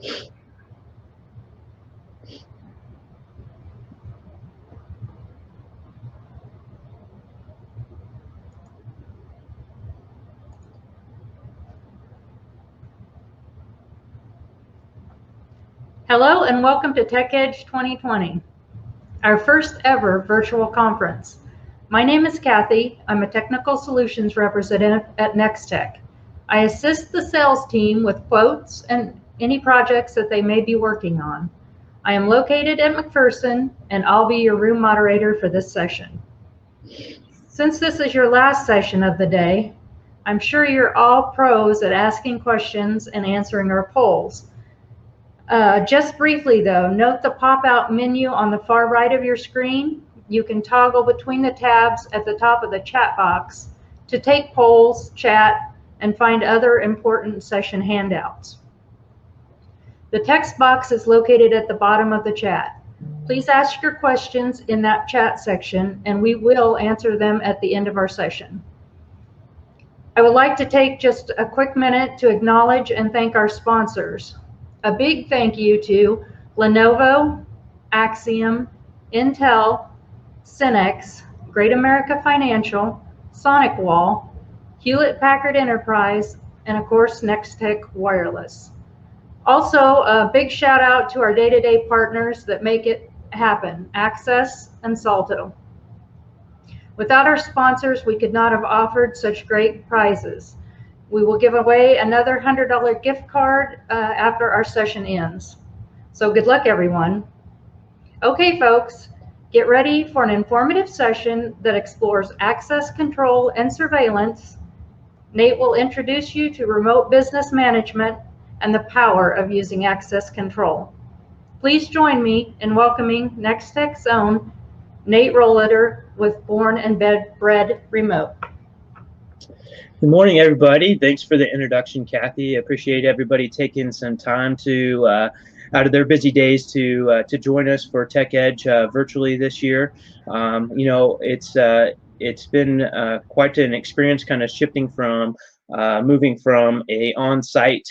Hello and welcome to TechEdge 2020, our first ever virtual conference. My name is Kathy. I'm a technical solutions representative at Nex-Tech. I assist the sales team with quotes and any projects that they may be working on. I am located at McPherson and I'll be your room moderator for this session. Since this is your last session of the day, I'm sure you're all pros at asking questions and answering our polls. Just briefly though, note the pop-out menu on the far right of your screen. You can toggle between the tabs at the top of the chat box to take polls, chat, and find other important session handouts. The text box is located at the bottom of the chat. Please ask your questions in that chat section and we will answer them at the end of our session. I would like to take just a quick minute to acknowledge and thank our sponsors. A big thank you to Lenovo, Axiom, Intel, Cinex, Great America Financial, SonicWall, Hewlett-Packard Enterprise, and of course Nex-Tech Wireless. Also, a big shout out to our day-to-day partners that make it happen, Access and Salto. Without our sponsors, we could not have offered such great prizes. We will give away another $100 gift card after our session ends. So good luck, everyone. Okay, folks, get ready for an informative session that explores access control and surveillance. Nate will introduce you to remote business management and the power of using access control. Please join me in welcoming Nex-Tech's own Nate Rohleder with Born and Bred Remote. Good morning, everybody. Thanks for the introduction, Kathy. I appreciate everybody taking some time to out of their busy days to join us for TechEdge virtually this year. You know, it's been quite an experience, kind of shifting from moving from a on-site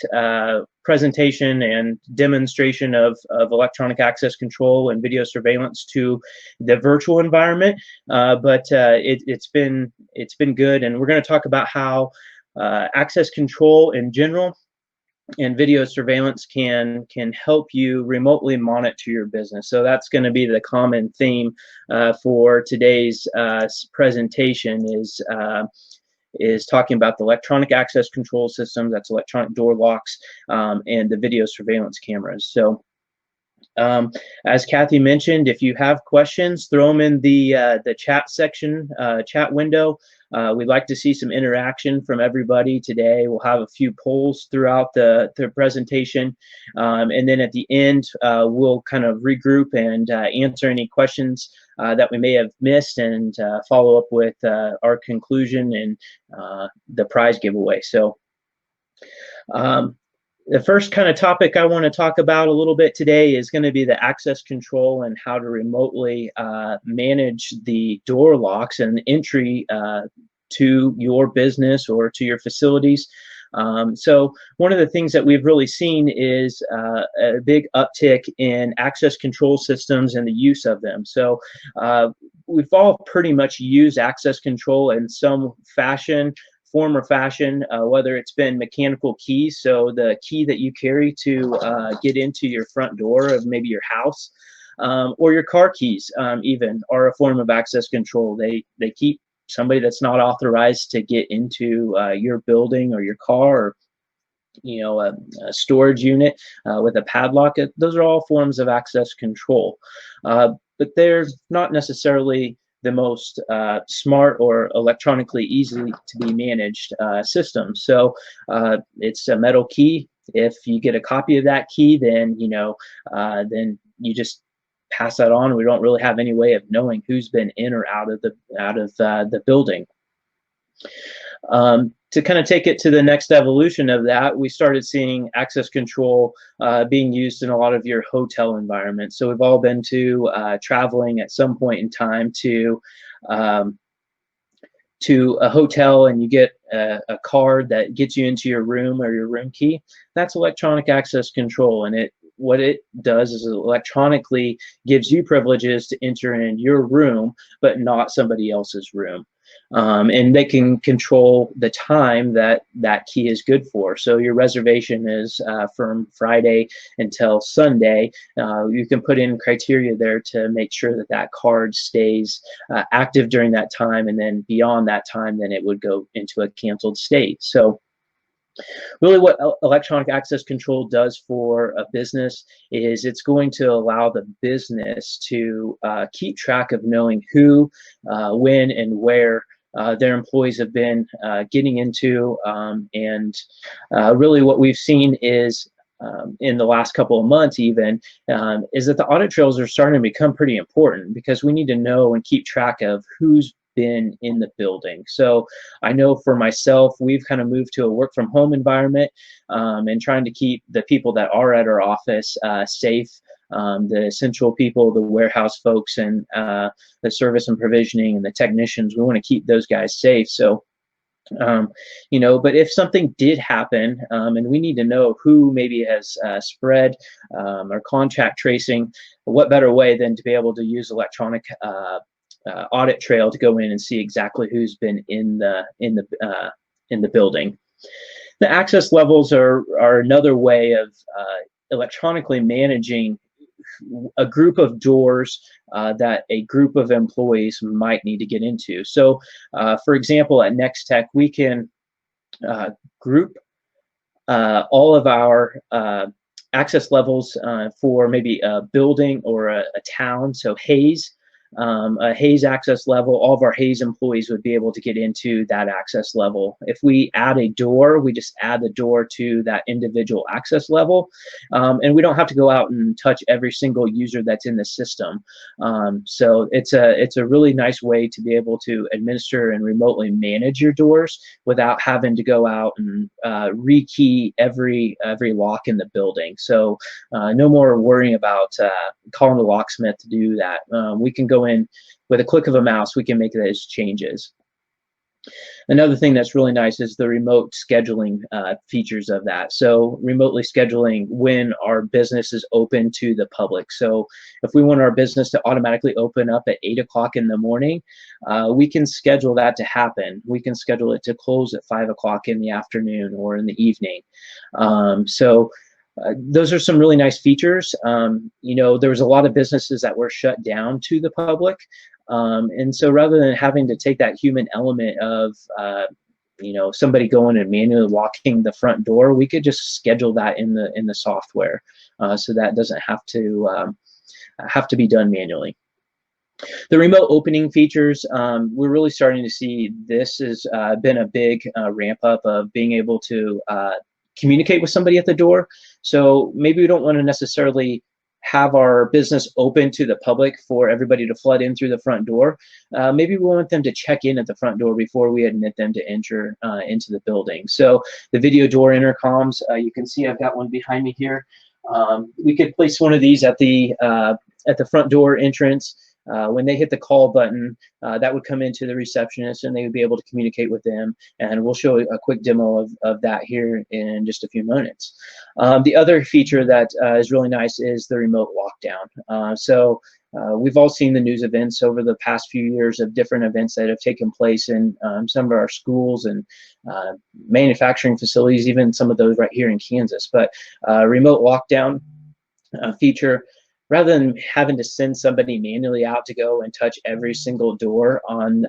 presentation and demonstration of electronic access control and video surveillance to the virtual environment. But it's been good, and we're going to talk about how access control in general and video surveillance can help you remotely monitor your business. So that's going to be the common theme for today's presentation is talking about the electronic access control system, that's electronic door locks, and the video surveillance cameras. So as Kathy mentioned, if you have questions, throw them in the chat section, chat window. We'd like to see some interaction from everybody today. We'll have a few polls throughout the presentation, and then at the end, we'll kind of regroup and answer any questions that we may have missed and follow up with our conclusion and the prize giveaway. So the first kind of topic I want to talk about a little bit today is going to be the access control and how to remotely manage the door locks and entry to your business or to your facilities. So one of the things that we've really seen is a big uptick in access control systems and the use of them. So we've all pretty much used access control in some form or fashion, whether it's been mechanical keys, so the key that you carry to get into your front door of maybe your house, or your car keys even are a form of access control. They keep somebody that's not authorized to get into your building or your car, or you know, a storage unit with a padlock. Those are all forms of access control, but they're not necessarily the most smart or electronically easily to be managed system. So it's a metal key. If you get a copy of that key, then then you just pass that on. We don't really have any way of knowing who's been in or out of the building. To kind of take it to the next evolution of that, we started seeing access control being used in a lot of your hotel environments. So we've all been to traveling at some point in time to a hotel, and you get a card that gets you into your room or your room key, that's electronic access control. And what it does is it electronically gives you privileges to enter in your room, but not somebody else's room. And they can control the time that that key is good for. So your reservation is from Friday until Sunday. You can put in criteria there to make sure that that card stays active during that time, and then beyond that time, then it would go into a canceled state. So really what electronic access control does for a business is it's going to allow the business to keep track of knowing who, when, and where their employees have been getting into. And really what we've seen is in the last couple of months even, is that the audit trails are starting to become pretty important, because we need to know and keep track of who's been in the building. So I know for myself, we've kind of moved to a work from home environment, and trying to keep the people that are at our office safe. The essential people, the warehouse folks, and the service and provisioning and the technicians, we want to keep those guys safe. So you know, but if something did happen, and we need to know who maybe has spread or contact tracing, what better way than to be able to use electronic audit trail to go in and see exactly who's been in the building. The access levels are another way of electronically managing a group of doors that a group of employees might need to get into. So for example, at Nex-Tech, we can group all of our access levels for maybe a building or a town. So Hayes, a Hayes access level, all of our Hayes employees would be able to get into that access level. If we add a door, we just add the door to that individual access level, and we don't have to go out and touch every single user that's in the system. So it's a really nice way to be able to administer and remotely manage your doors without having to go out and rekey every lock in the building. So no more worrying about calling the locksmith to do that. We can go in with a click of a mouse, we can make those changes. Another thing that's really nice is the remote scheduling features of that. So remotely scheduling when our business is open to the public. So if we want our business to automatically open up at 8 o'clock in the morning, we can schedule that to happen. We can schedule it to close at 5 o'clock in the afternoon or in the evening. Those are some really nice features. You know, there was a lot of businesses that were shut down to the public. And so rather than having to take that human element of, you know, somebody going and manually locking the front door, we could just schedule that in the software, so that doesn't have to be done manually. The remote opening features, we're really starting to see this has been a big ramp up of being able to communicate with somebody at the door. So maybe we don't want to necessarily have our business open to the public for everybody to flood in through the front door. Maybe we want them to check in at the front door before we admit them to enter into the building. So the video door intercoms, you can see I've got one behind me here. We could place one of these at the front door entrance. When they hit the call button, that would come into the receptionist and they would be able to communicate with them. And we'll show a quick demo of that here in just a few minutes. The other feature that is really nice is the remote lockdown. We've all seen the news events over the past few years of different events that have taken place in some of our schools and manufacturing facilities, even some of those right here in Kansas. But remote lockdown feature, rather than having to send somebody manually out to go and touch every single door on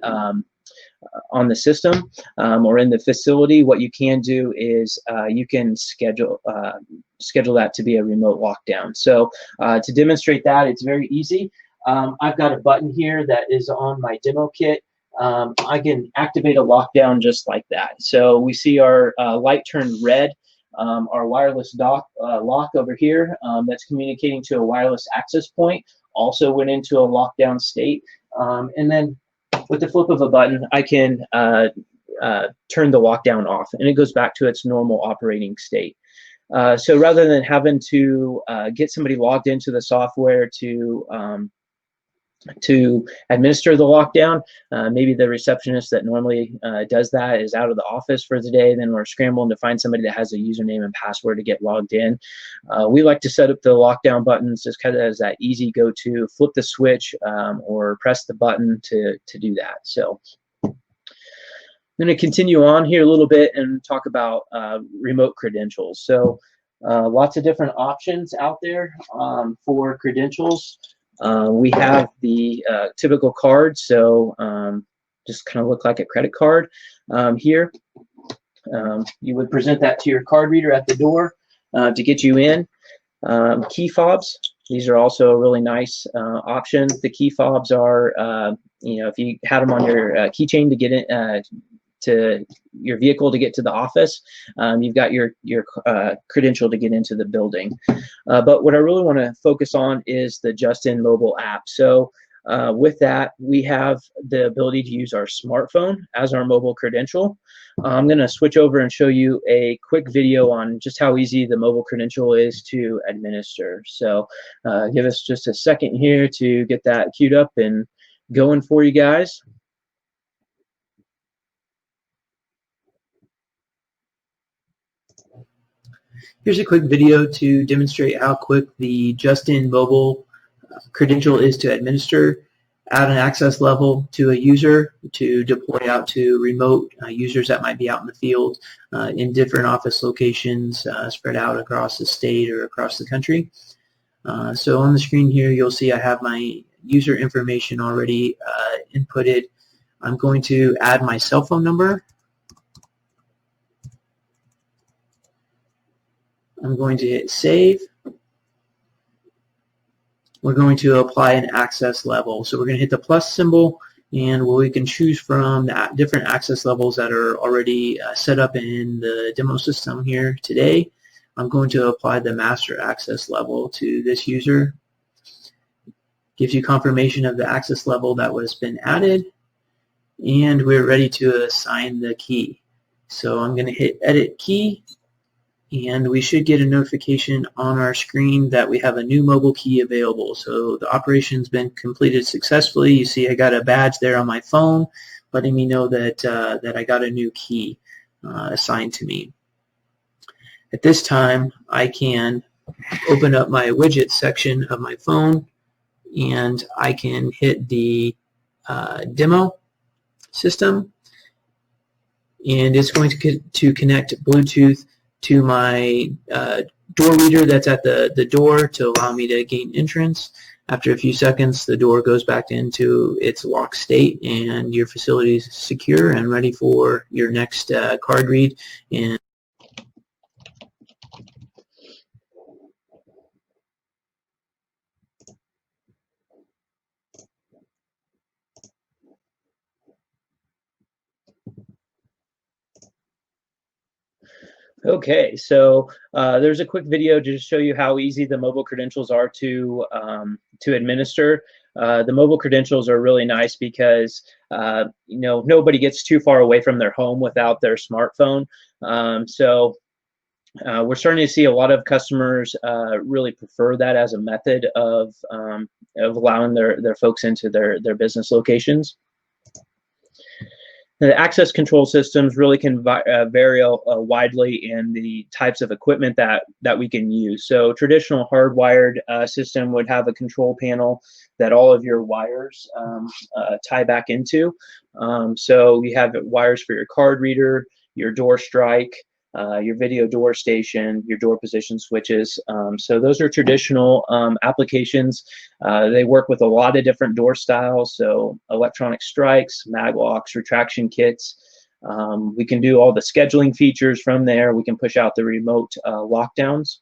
the system or in the facility, what you can do is you can schedule that to be a remote lockdown. So to demonstrate that, it's very easy. I've got a button here that is on my demo kit. I can activate a lockdown just like that. So we see our light turn red. Our wireless lock over here that's communicating to a wireless access point also went into a lockdown state. And then with the flip of a button, I can turn the lockdown off and it goes back to its normal operating state. So rather than having to get somebody logged into the software to to administer the lockdown. Maybe the receptionist that normally does that is out of the office for the day. Then we're scrambling to find somebody that has a username and password to get logged in. We like to set up the lockdown buttons just kind of as that easy go-to, flip the switch or press the button to do that. So I'm going to continue on here a little bit and talk about remote credentials. So lots of different options out there for credentials. We have the typical card, so just kind of look like a credit card here. You would present that to your card reader at the door to get you in. Key fobs, these are also a really nice option. The key fobs are, if you had them on your keychain to get in to your vehicle to get to the office, you've got your credential to get into the building. But what I really want to focus on is the Just-In mobile app. So with that, we have the ability to use our smartphone as our mobile credential. I'm going to switch over and show you a quick video on just how easy the mobile credential is to administer. So give us just a second here to get that queued up and going for you guys. Here's a quick video to demonstrate how quick the Just-In mobile credential is to administer. Add an access level to a user to deploy out to remote users that might be out in the field in different office locations spread out across the state or across the country. So on the screen here, you'll see I have my user information already inputted. I'm going to add my cell phone number. I'm going to hit save. We're going to apply an access level. So we're going to hit the plus symbol, and we can choose from the different access levels that are already set up in the demo system here today. I'm going to apply the master access level to this user. Gives you confirmation of the access level that was been added, and we're ready to assign the key. So I'm going to hit edit key, and we should get a notification on our screen that we have a new mobile key available. So the operation's been completed successfully. You see I got a badge there on my phone letting me know that, that I got a new key assigned to me. At this time, I can open up my widget section of my phone, and I can hit the demo system, and it's going to connect Bluetooth to my door reader that's at the door to allow me to gain entrance. After a few seconds, the door goes back into its lock state, and your facility is secure and ready for your next card read. And Okay, so there's a quick video to just show you how easy the mobile credentials are to administer. The mobile credentials are really nice because nobody gets too far away from their home without their smartphone. So we're starting to see a lot of customers really prefer that as a method of allowing their folks into their business locations. The access control systems really can vary widely in the types of equipment that we can use. So traditional hardwired system would have a control panel that all of your wires tie back into. So you have wires for your card reader, your door strike, your video door station, your door position switches. So those are traditional applications. They work with a lot of different door styles, so electronic strikes, mag locks, retraction kits. We can do all the scheduling features from there. We can push out the remote lockdowns.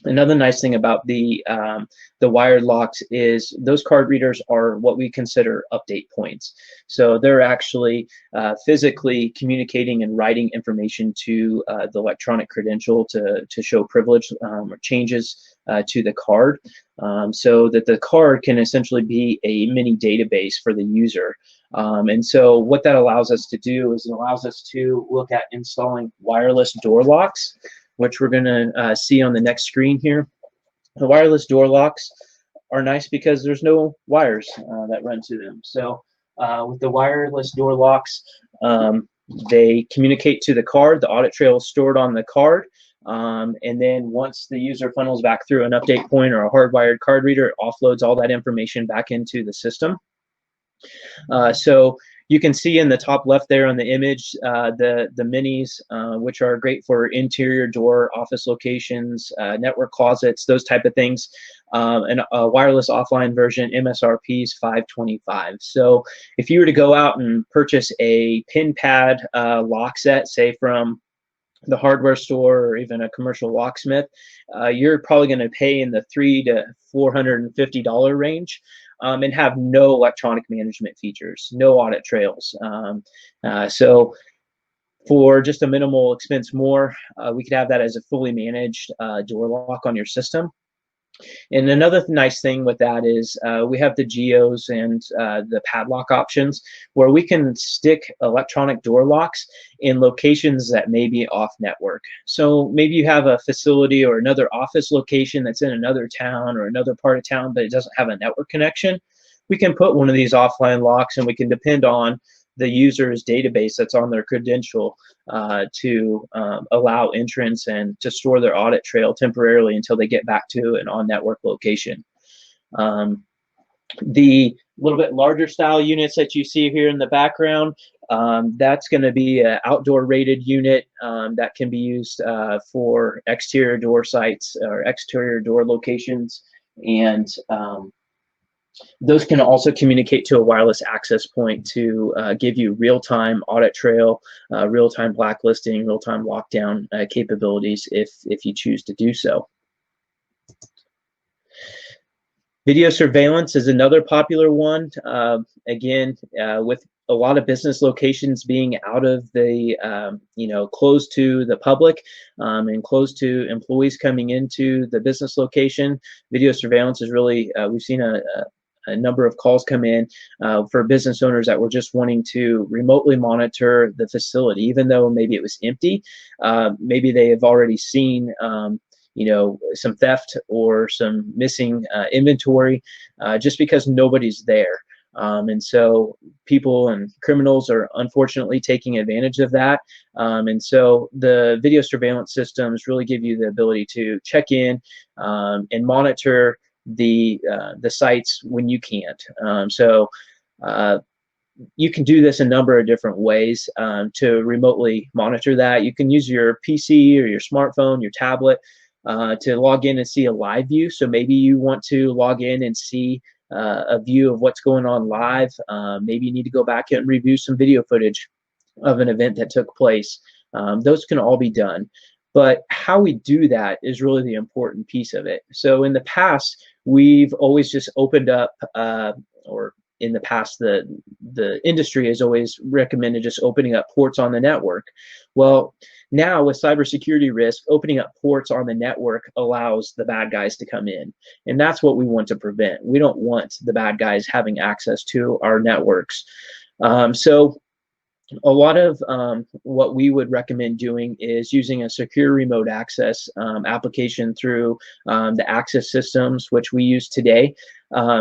Another nice thing about the wired locks is those card readers are what we consider update points. So they're actually physically communicating and writing information to the electronic credential to show privilege or changes to the card, so that the card can essentially be a mini database for the user. And so what that allows us to do is it allows us to look at installing wireless door locks, which we're going to see on the next screen here. The wireless door locks are nice because there's no wires that run to them. So with the wireless door locks, they communicate to the card. The audit trail is stored on the card. And then once the user funnels back through an update point or a hardwired card reader, it offloads all that information back into the system. So you can see in the top left there on the image, the minis, which are great for interior door, office locations, network closets, those type of things. And a wireless offline version, MSRP is $525. So if you were to go out and purchase a pin pad lock set, say from the hardware store or even a commercial locksmith, you're probably going to pay in the $300 to $450 range. And have no electronic management features, no audit trails. So for just a minimal expense more, we could have that as a fully managed door lock on your system. And another nice thing with that is we have the geos and the padlock options where we can stick electronic door locks in locations that may be off network. So maybe you have a facility or another office location that's in another town or another part of town, but it doesn't have a network connection. We can put one of these offline locks and we can depend on the user's database that's on their credential to allow entrance and to store their audit trail temporarily until they get back to an on-network location. The little bit larger style units that you see here in the background, that's going to be an outdoor rated unit that can be used for exterior door sites or exterior door locations, and those can also communicate to a wireless access point to give you real-time audit trail, real-time blacklisting, real-time lockdown capabilities if you choose to do so. Video surveillance is another popular one. Again, with a lot of business locations being out of the, closed to the public and closed to employees coming into the business location, video surveillance is really, we've seen a number of calls come in for business owners that were just wanting to remotely monitor the facility, even though maybe it was empty. Maybe they have already seen some theft or some missing inventory just because nobody's there. And so people and criminals are unfortunately taking advantage of that. And so the video surveillance systems really give you the ability to check in and monitor the sites when you can't. You can do this a number of different ways to remotely monitor that. You can use your PC or your smartphone, your tablet, to log in and see a live view. So maybe you want to log in and see a view of what's going on live. Maybe you need to go back and review some video footage of an event that took place. Those can all be done. But how we do that is really the important piece of it. So in the past, we've always just opened up, or in the past, the industry has always recommended just opening up ports on the network. Well, now with cybersecurity risk, opening up ports on the network allows the bad guys to come in. And that's what we want to prevent. We don't want the bad guys having access to our networks. So a lot of what we would recommend doing is using a secure remote access application through the access systems, which we use today.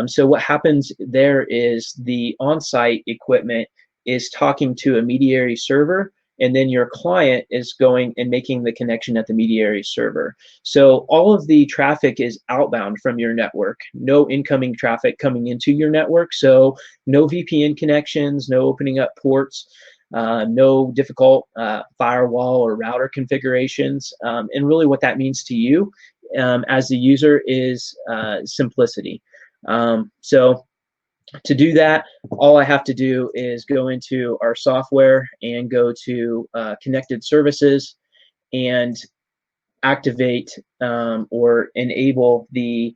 So what happens there is the on-site equipment is talking to a mediary server, and then your client is going and making the connection at the mediary server. So all of the traffic is outbound from your network, no incoming traffic coming into your network. So no VPN connections, no opening up ports, no difficult firewall or router configurations. And really what that means to you as the user is simplicity. So to do that, all I have to do is go into our software and go to connected services and activate or enable the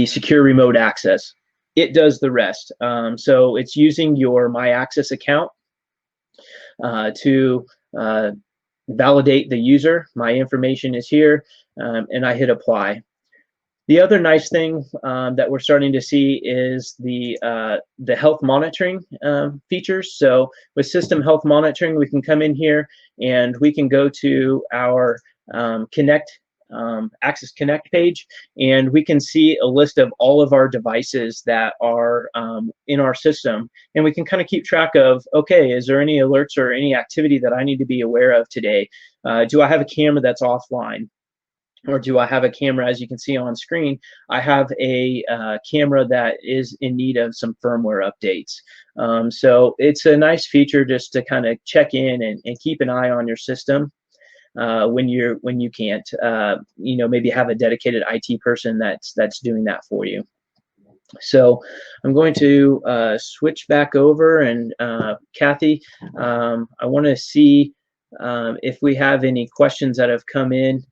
secure remote access. It does the rest. So it's using your My Access account to validate the user. My information is here, and I hit apply. The other nice thing that we're starting to see is the health monitoring features. So with system health monitoring, we can come in here and we can go to our Connect Access Connect page, and we can see a list of all of our devices that are in our system, and we can kind of keep track of, okay, is there any alerts or any activity that I need to be aware of today? Do I have a camera that's offline? Or do I have a camera, as you can see on screen, I have a camera that is in need of some firmware updates. So it's a nice feature just to kind of check in and keep an eye on your system when you can't, maybe have a dedicated IT person that's doing that for you. So I'm going to switch back over, and Kathy, I want to see if we have any questions that have come in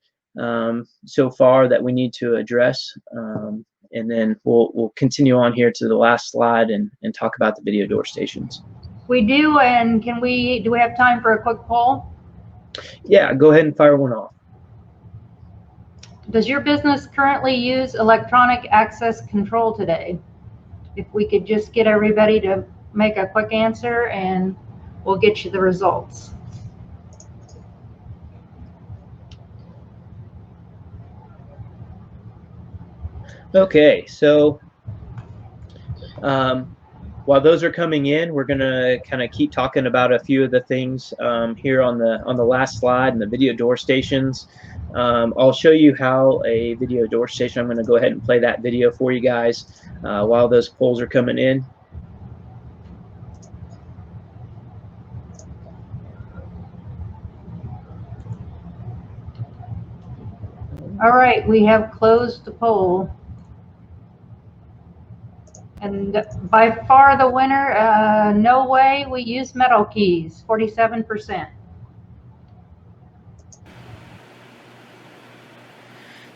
so far that we need to address, and then we'll continue on here to the last slide and talk about the video door stations. We do, and do we have time for a quick poll? Yeah, go ahead and fire one off. Does your business currently use electronic access control today? If we could just get everybody to make a quick answer, and we'll get you the results. Okay, so while those are coming in, we're gonna kind of keep talking about a few of the things here on the last slide and the video door stations. I'll show you how a video door station. I'm gonna go ahead and play that video for you guys while those polls are coming in. All right, we have closed the poll. And by far the winner, no way, we use metal keys, 47%.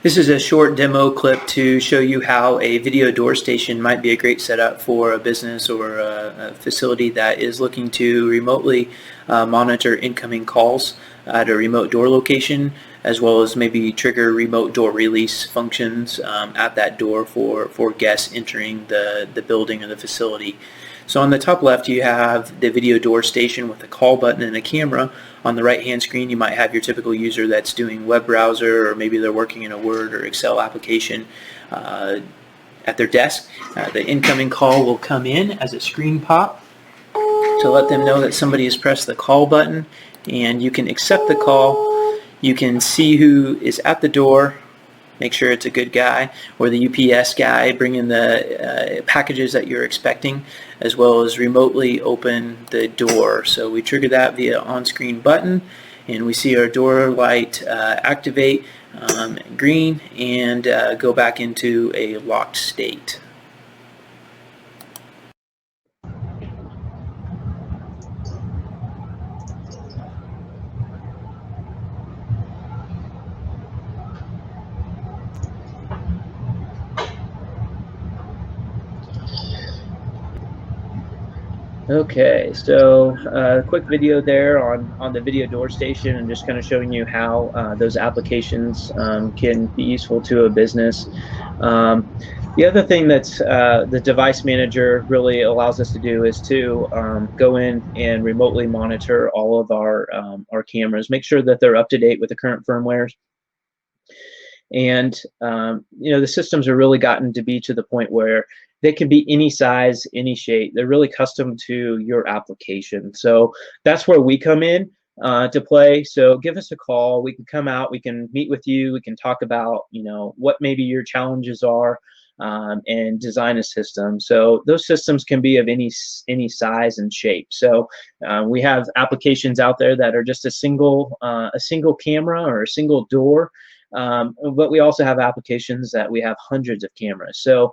This is a short demo clip to show you how a video door station might be a great setup for a business or a facility that is looking to remotely monitor incoming calls at a remote door location, as well as maybe trigger remote door release functions at that door for guests entering the building or the facility. So on the top left you have the video door station with a call button and a camera. On the right hand screen you might have your typical user that's doing web browser, or maybe they're working in a Word or Excel application at their desk. The incoming call will come in as a screen pop to let them know that somebody has pressed the call button, and you can accept the call. You can see who is at the door, make sure it's a good guy, or the UPS guy bringing the packages that you're expecting, as well as remotely open the door. So we trigger that via on-screen button, and we see our door light activate green and go back into a locked state. Okay, so a quick video there on the video door station, and just kind of showing you how those applications can be useful to a business. The other thing that's the device manager really allows us to do is to go in and remotely monitor all of our cameras, make sure that they're up to date with the current firmwares. And the systems are really gotten to be to the point where they can be any size, any shape. They're really custom to your application. So that's where we come in to play. So give us a call. We can come out. We can meet with you. We can talk about what maybe your challenges are, and design a system. So those systems can be of any size and shape. So we have applications out there that are just a single camera or a single door. But we also have applications that we have hundreds of cameras, so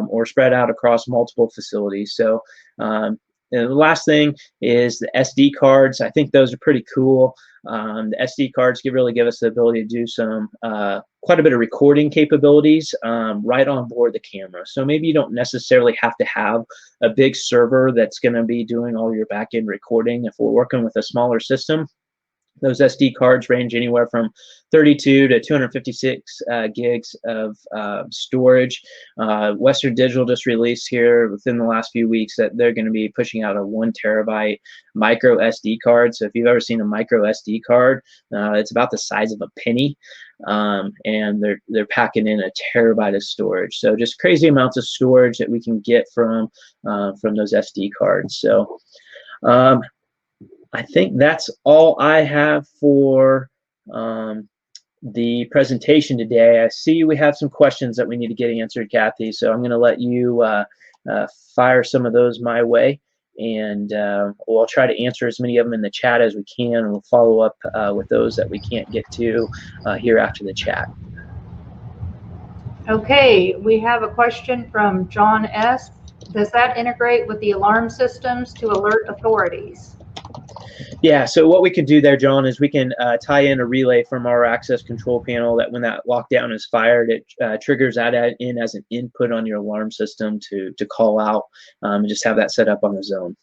or spread out across multiple facilities. So and the last thing is the SD cards. I think those are pretty cool. The SD cards really give us the ability to do some quite a bit of recording capabilities right on board the camera. So maybe you don't necessarily have to have a big server that's going to be doing all your back-end recording. If we're working with a smaller system, Those SD cards range anywhere from 32 to 256 gigs of storage. Western Digital just released here within the last few weeks that they're going to be pushing out a 1 terabyte micro SD card. So if you've ever seen a micro SD card, it's about the size of a penny, and they're packing in a terabyte of storage. So just crazy amounts of storage that we can get from those SD cards. So I think that's all I have for the presentation today. I see we have some questions that we need to get answered, Kathy, so I'm going to let you fire some of those my way, and we'll try to answer as many of them in the chat as we can, and we'll follow up with those that we can't get to here after the chat. Okay, we have a question from John S. Does that integrate with the alarm systems to alert authorities? Yeah, so what we can do there, John, is we can tie in a relay from our access control panel that when that lockdown is fired, it triggers that in as an input on your alarm system to call out, and just have that set up on the zone.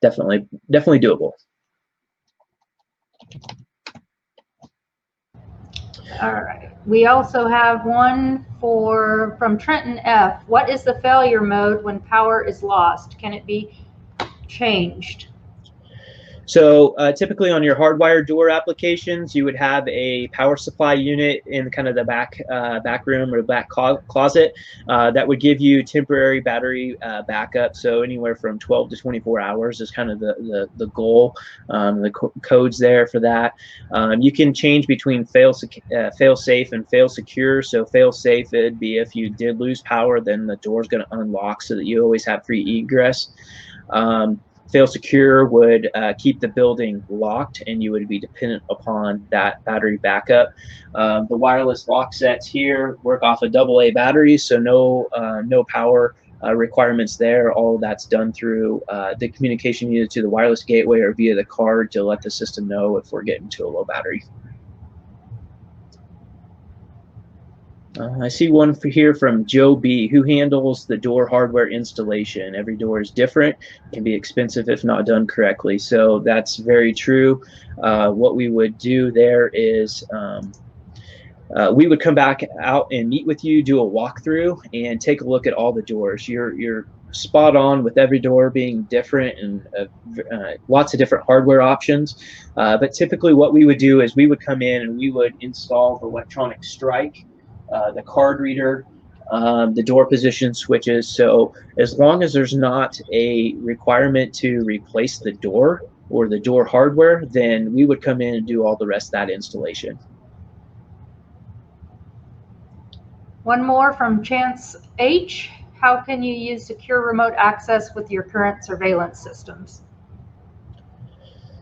Definitely doable. All right. We also have one from Trenton F. What is the failure mode when power is lost? Can it be changed? So typically on your hardwired door applications, you would have a power supply unit in kind of the back room or back closet that would give you temporary battery backup. So anywhere from 12 to 24 hours is kind of the goal, the codes there for that. You can change between fail safe and fail secure. So fail safe, it'd be if you did lose power, then the door's going to unlock so that you always have free egress. Fail secure would keep the building locked, and you would be dependent upon that battery backup. The wireless lock sets here work off of AA batteries, so no power requirements there. All of that's done through the communication either to the wireless gateway or via the card to let the system know if we're getting to a low battery. I see one here from Joe B, who handles the door hardware installation. Every door is different, can be expensive if not done correctly. So that's very true. What we would do there is we would come back out and meet with you, do a walkthrough, and take a look at all the doors. You're spot on with every door being different and lots of different hardware options. But typically what we would do is we would come in and we would install the electronic strike, the card reader, the door position switches. So as long as there's not a requirement to replace the door or the door hardware, then we would come in and do all the rest of that installation. One more from Chance H. How can you use secure remote access with your current surveillance systems?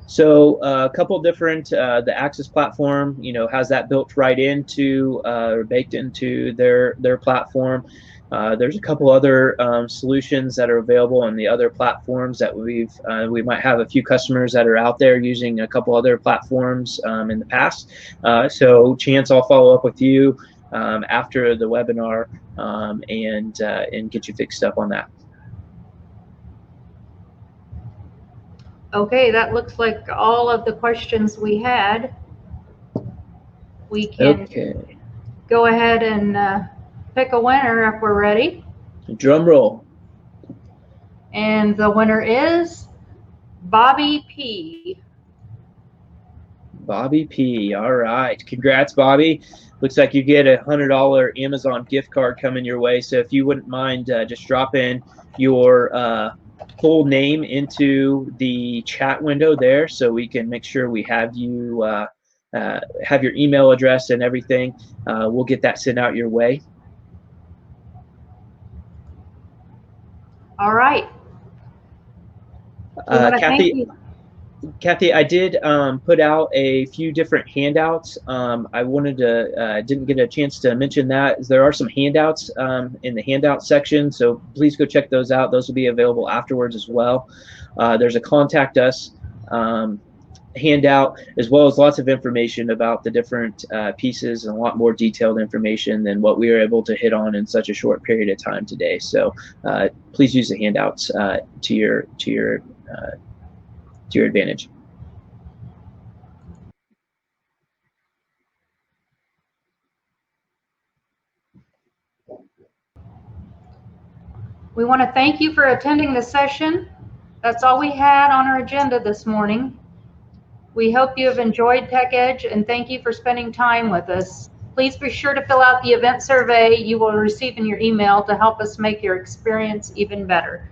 So a couple different, the Access platform, has that built right into, or baked into their platform. There's a couple other solutions that are available on the other platforms that we might have a few customers that are out there using a couple other platforms in the past. So Chance, I'll follow up with you after the webinar and get you fixed up on that. Okay, that looks like all of the questions we had. We can go ahead and pick a winner if we're ready. Drum roll. And the winner is Bobby P. Bobby P. All right. Congrats, Bobby. Looks like you get a $100 Amazon gift card coming your way. So if you wouldn't mind just drop in your full name into the chat window there so we can make sure we have you have your email address and everything. We'll get that sent out your way. All right. Kathy, I did put out a few different handouts. I wanted to didn't get a chance to mention that there are some handouts in the handout section, so please go check those out. Those will be available afterwards as well. There's a contact us handout, as well as lots of information about the different pieces and a lot more detailed information than what we were able to hit on in such a short period of time today. So please use the handouts to your advantage. We want to thank you for attending the session. That's all we had on our agenda this morning. We hope you have enjoyed Tech Edge, and thank you for spending time with us. Please be sure to fill out the event survey you will receive in your email to help us make your experience even better.